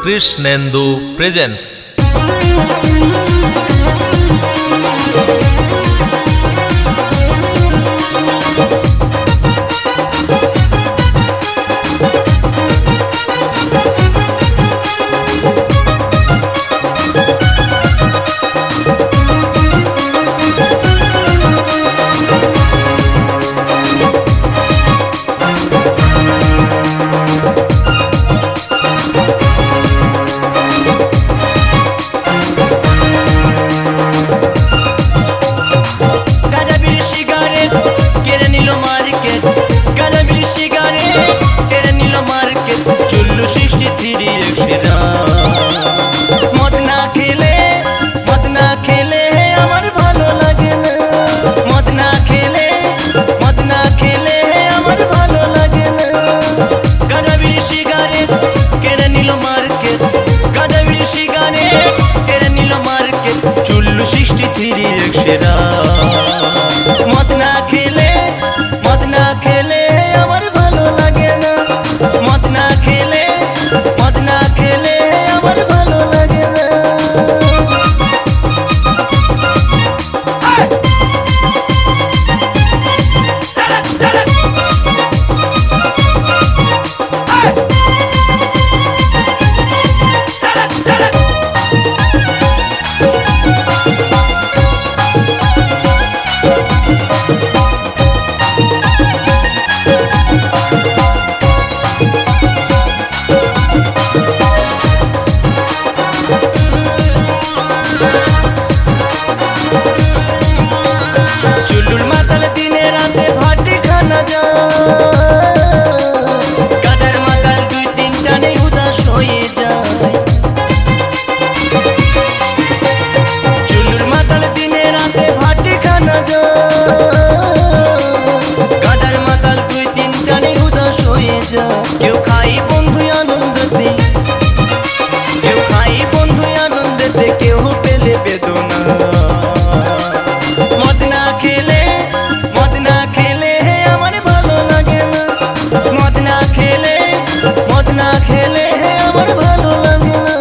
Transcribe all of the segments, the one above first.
Krishnendu presence. মদ না খেলে আমার ভালো লাগে না, মদ না খেলে আমার ভালো লাগে না। কেউ খাই বন্ধু আনন্দতে, কেউ পেলে বেদনা। মদ না খেলে আমার ভালো লাগে না, মদ না খেলে আমার ভালো লাগে না।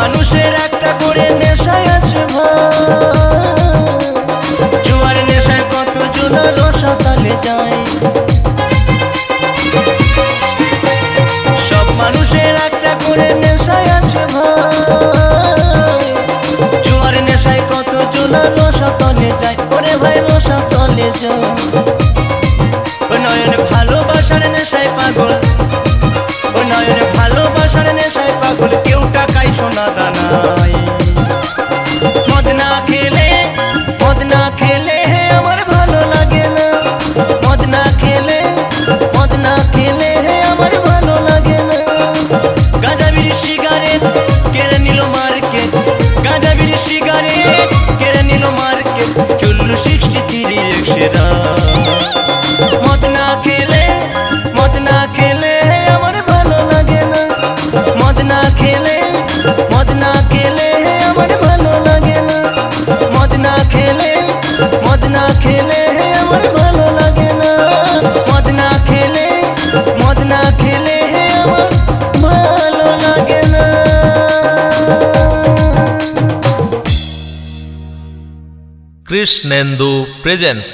মানুষের একটা করে নেশায় আছে ভাই, জুয়ার নেশায় কত জন রসাতলে যায়। সব মানুষের একটা করে নেশায় আছে ভাই, জুয়ার নেশায় কত জন রসাতলে যায়। ওরে ভাই রসাতলে যায়, ও নয়ন ভালোবাসার নেশায় পাগল, ও নয়ন ভালোবাসার নেশায় পাগল। কেউ টাকায় সোনা দানায়। মদ না খেলে আমার ভালো লাগে না, মদ না খেলে আমার ভালো লাগে না। গাঁজা বিড়ি সিগারেট কেড়ে নিল মার্কেট, গাঁজা বিড়ি সিগারেট কেড়ে নিল মার্কেট। চললো 63 একশেরা। মদ না খেলে আমার ভালো লাগে না, মদ না খেলে আমার ভালো লাগে না, মদ না খেলে আমার ভালো লাগে না, মদ না খেলে আমার ভালো লাগে না। কৃষ্ণেন্দু প্রেজেন্স।